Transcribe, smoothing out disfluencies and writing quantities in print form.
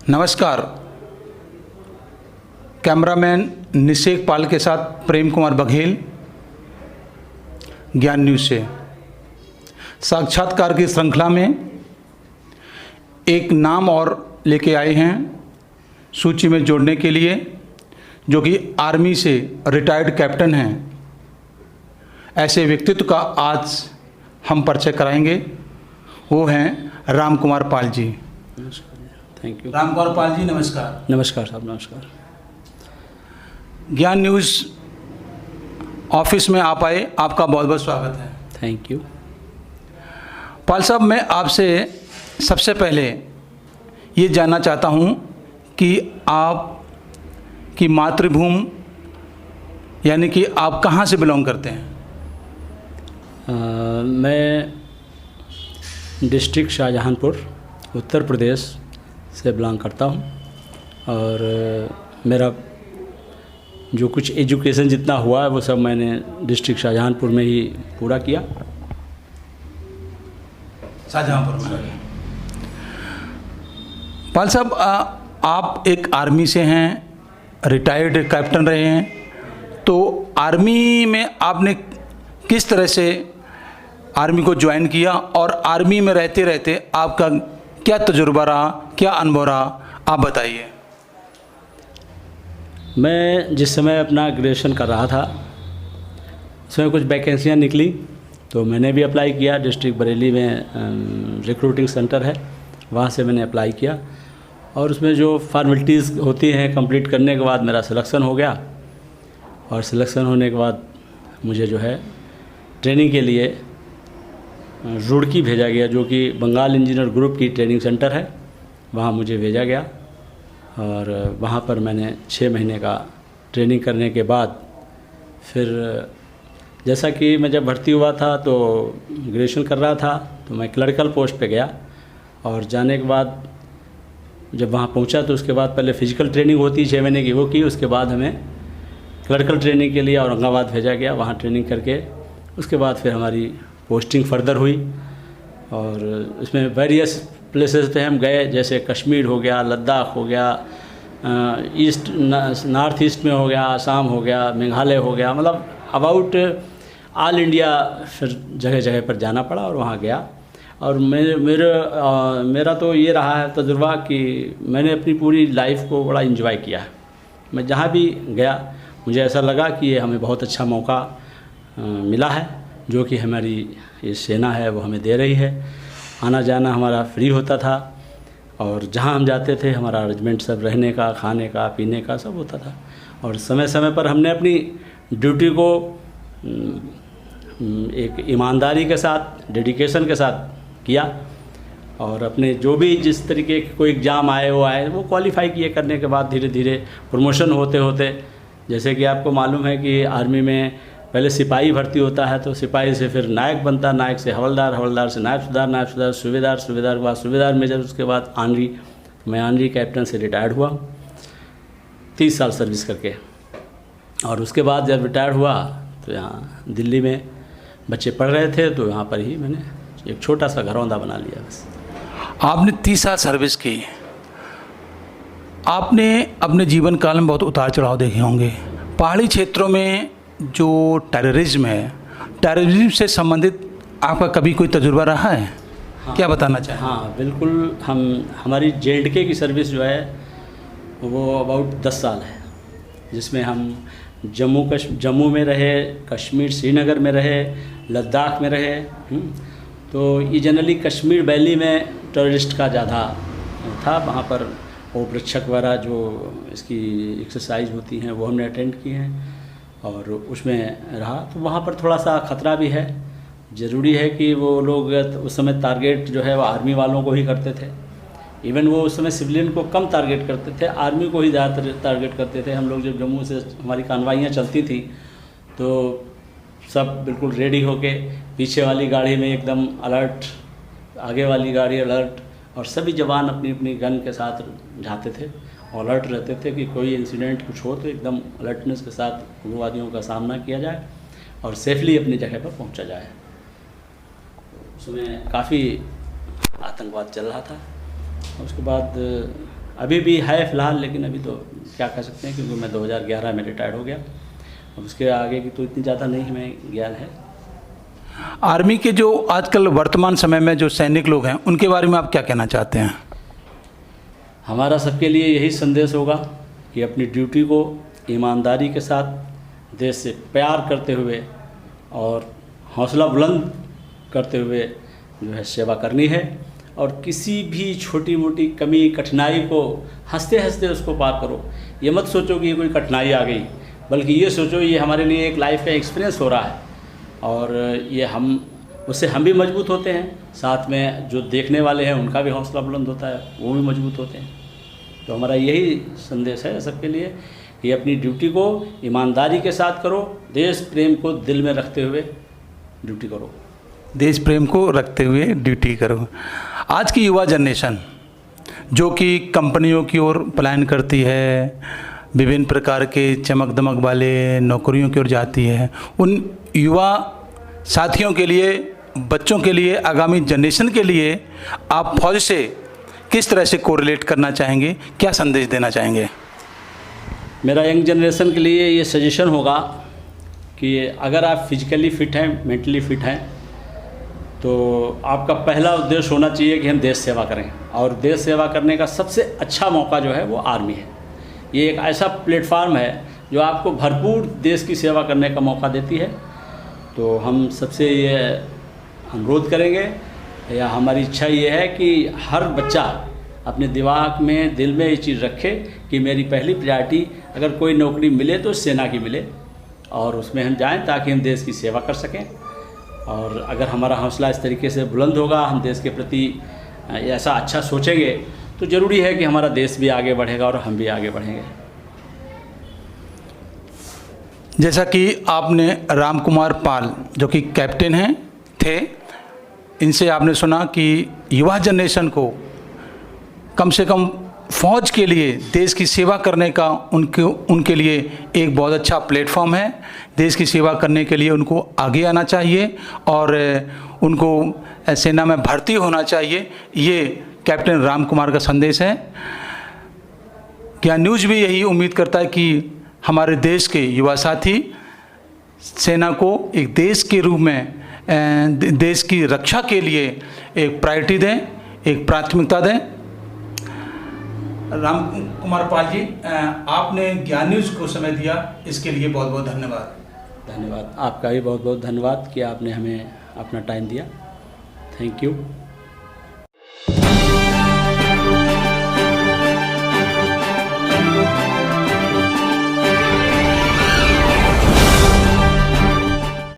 नमस्कार। कैमरामैन निषेक पाल के साथ प्रेम कुमार बघेल, ज्ञान न्यूज़ से। साक्षात्कार की श्रृंखला में एक नाम और लेके आए हैं सूची में जोड़ने के लिए, जो कि आर्मी से रिटायर्ड कैप्टन हैं। ऐसे व्यक्तित्व का आज हम परिचय कराएंगे। वो हैं राम कुमार पाल जी। Thank you. राम कुमार पाल जी, नमस्कार। नमस्कार साहब, नमस्कार। ज्ञान न्यूज़ ऑफिस में आप आए, आपका बहुत बहुत स्वागत है। Thank you. पाल साहब, मैं आपसे सबसे पहले ये जानना चाहता हूँ कि आप की मातृभूमि यानी कि आप कहाँ से बिलोंग करते हैं? मैं डिस्ट्रिक्ट शाहजहांपुर, उत्तर प्रदेश से बिलोंग करता हूँ। और मेरा जो कुछ एजुकेशन जितना हुआ है वो सब मैंने डिस्ट्रिक्ट शाहजहांपुर में ही पूरा किया। शाहजहांपुर में। पाल साहब, आप एक आर्मी से हैं, रिटायर्ड कैप्टन रहे हैं, तो आर्मी में आपने किस तरह से आर्मी को ज्वाइन किया और आर्मी में रहते रहते आपका क्या तजुर्बा रहा, क्या अनुभव रहा, आप बताइए। मैं जिस समय अपना ग्रेजुएशन कर रहा था उसमें कुछ वैकेंसियाँ निकली, तो मैंने भी अप्लाई किया। डिस्ट्रिक्ट बरेली में रिक्रूटिंग सेंटर है, वहाँ से मैंने अप्लाई किया और उसमें जो फॉर्मेलिटीज़ होती हैं कंप्लीट करने के बाद मेरा सिलेक्शन हो गया। और सिलेक्शन होने के बाद मुझे जो है ट्रेनिंग के लिए रुड़की भेजा गया, जो कि बंगाल इंजीनियर ग्रुप की ट्रेनिंग सेंटर है, वहाँ मुझे भेजा गया। और वहाँ पर मैंने 6 महीने का ट्रेनिंग करने के बाद फिर जैसा कि मैं जब भर्ती हुआ था तो ग्रेजुएशन कर रहा था, तो मैं क्लर्कल पोस्ट पे गया। और जाने के बाद जब वहाँ पहुँचा तो उसके बाद पहले फ़िज़िकल ट्रेनिंग होती 6 महीने की, वो की। उसके बाद हमें क्लर्कल ट्रेनिंग के लिए औरंगाबाद भेजा गया, वहाँ ट्रेनिंग करके उसके बाद फिर हमारी पोस्टिंग फर्दर हुई। और उसमें वेरियस प्लेसेस पे हम गए, जैसे कश्मीर हो गया, लद्दाख हो गया, ईस्ट नॉर्थ ईस्ट में हो गया, आसाम हो गया, मेघालय हो गया, मतलब अबाउट ऑल इंडिया फिर जगह जगह पर जाना पड़ा और वहाँ गया। और मेरा तो ये रहा है तजुर्बा कि मैंने अपनी पूरी लाइफ को बड़ा इन्जॉय किया है। मैं जहाँ भी गया मुझे ऐसा लगा कि ये हमें बहुत अच्छा मौका मिला है, जो कि हमारी ये सेना है वो हमें दे रही है। आना जाना हमारा फ्री होता था और जहाँ हम जाते थे हमारा अरेंजमेंट सब रहने का, खाने का, पीने का सब होता था। और समय समय पर हमने अपनी ड्यूटी को एक ईमानदारी के साथ, डेडिकेशन के साथ किया। और अपने जो भी जिस तरीके के कोई एग्ज़ाम आए वो क्वालिफाई किए, करने के बाद धीरे धीरे प्रमोशन होते होते, जैसे कि आपको मालूम है कि आर्मी में पहले सिपाही भर्ती होता है, तो सिपाही से फिर नायक बनता, नायक से हवलदार, हवलदार से नायब सुधार, नायब सुधार सूबेदार, सूबेदार के बाद सूबेदार मेजर, उसके बाद आनरी। मैं आनरी कैप्टन से रिटायर्ड हुआ 30 साल सर्विस करके। और उसके बाद जब रिटायर्ड हुआ तो यहाँ दिल्ली में बच्चे पढ़ रहे थे, तो यहाँ पर ही मैंने एक छोटा सा घरौंदा बना लिया बस। आपने 30 साल सर्विस की, आपने अपने जीवन काल में बहुत उतार चढ़ाव देखे होंगे। पहाड़ी क्षेत्रों में जो टेररिज्म है, टेररिज्म से संबंधित आपका कभी कोई तजुर्बा रहा है? हाँ, क्या बताना चाहें? हाँ बिल्कुल। हमारी JNK की सर्विस जो है वो अबाउट 10 साल है, जिसमें हम जम्मू में रहे, कश्मीर श्रीनगर में रहे, लद्दाख में रहे। तो ये जनरली कश्मीर वैली में टेररिस्ट का ज़्यादा था। वहाँ पर वो वृक्षक वगैरह जो इसकी एक्सरसाइज होती हैं वो हमने अटेंड की हैं और उसमें रहा। तो वहाँ पर थोड़ा सा ख़तरा भी है। ज़रूरी है कि वो लोग उस समय टारगेट जो है वो आर्मी वालों को ही करते थे। इवन वो उस समय सिविलियन को कम टारगेट करते थे, आर्मी को ही ज़्यादातर टारगेट करते थे। हम लोग जब जम्मू से हमारी कानवाइयाँ चलती थी तो सब बिल्कुल रेडी होके, पीछे वाली गाड़ी में एकदम अलर्ट, आगे वाली गाड़ी अलर्ट, और सभी जवान अपनी अपनी गन के साथ जाते थे और अलर्ट रहते थे कि कोई इंसिडेंट कुछ हो तो एकदम अलर्टनेस के साथ उग्रवादियों का सामना किया जाए और सेफली अपनी जगह पर पहुंचा जाए। उसमें काफ़ी आतंकवाद चल रहा था। उसके बाद अभी भी है फ़िलहाल, लेकिन अभी तो क्या कह सकते हैं, क्योंकि मैं 2011 में रिटायर्ड हो गया। अब उसके आगे की तो इतनी ज़्यादा नहीं हमें ज्ञान है। आर्मी के जो आजकल वर्तमान समय में जो सैनिक लोग हैं उनके बारे में आप क्या कहना चाहते हैं? हमारा सबके लिए यही संदेश होगा कि अपनी ड्यूटी को ईमानदारी के साथ, देश से प्यार करते हुए और हौसला बुलंद करते हुए जो है सेवा करनी है, और किसी भी छोटी मोटी कमी कठिनाई को हंसते हंसते उसको पार करो। ये मत सोचो कि ये कोई कठिनाई आ गई, बल्कि ये सोचो ये हमारे लिए एक लाइफ का एक्सपीरियंस हो रहा है, और ये उससे हम भी मजबूत होते हैं, साथ में जो देखने वाले हैं उनका भी हौसला बुलंद होता है, वो भी मजबूत होते हैं। तो हमारा यही संदेश है सबके लिए कि अपनी ड्यूटी को ईमानदारी के साथ करो, देश प्रेम को दिल में रखते हुए ड्यूटी करो। देश प्रेम को रखते हुए ड्यूटी करो। आज की युवा जनरेशन जो कि कंपनियों की ओर पलायन करती है, विभिन्न प्रकार के चमक दमक वाले नौकरियों की ओर जाती है, उन युवा साथियों के लिए, बच्चों के लिए, आगामी जनरेशन के लिए आप फौज से किस तरह से कोरिलेट करना चाहेंगे, क्या संदेश देना चाहेंगे? मेरा यंग जनरेशन के लिए ये सजेशन होगा कि अगर आप फिजिकली फ़िट हैं, मेंटली फ़िट हैं, तो आपका पहला उद्देश्य होना चाहिए कि हम देश सेवा करें, और देश सेवा करने का सबसे अच्छा मौका जो है वो आर्मी है। ये एक ऐसा प्लेटफार्म है जो आपको भरपूर देश की सेवा करने का मौका देती है। तो हम सबसे ये अनुरोध करेंगे, या हमारी इच्छा ये है कि हर बच्चा अपने दिमाग में, दिल में ये चीज़ रखे कि मेरी पहली प्रायोरिटी अगर कोई नौकरी मिले तो सेना की मिले, और उसमें हम जाएं ताकि हम देश की सेवा कर सकें। और अगर हमारा हौसला इस तरीके से बुलंद होगा, हम देश के प्रति ऐसा अच्छा सोचेंगे, तो ज़रूरी है कि हमारा देश भी आगे बढ़ेगा और हम भी आगे बढ़ेंगे। जैसा कि आपने राम कुमार पाल जो कि कैप्टन हैं थे, इनसे आपने सुना कि युवा जनरेशन को कम से कम फ़ौज के लिए, देश की सेवा करने का उनके लिए एक बहुत अच्छा प्लेटफॉर्म है। देश की सेवा करने के लिए उनको आगे आना चाहिए और उनको सेना में भर्ती होना चाहिए। ये कैप्टन राम कुमार का संदेश है। ज्ञान न्यूज़ भी यही उम्मीद करता है कि हमारे देश के युवा साथी सेना को एक देश के रूप में, देश की रक्षा के लिए एक प्रायोरिटी दें, एक प्राथमिकता दें। राम कुमार पाल जी, आपने ज्ञान न्यूज़ को समय दिया, इसके लिए बहुत बहुत धन्यवाद। धन्यवाद, आपका भी बहुत बहुत धन्यवाद कि आपने हमें अपना टाइम दिया। Thank you.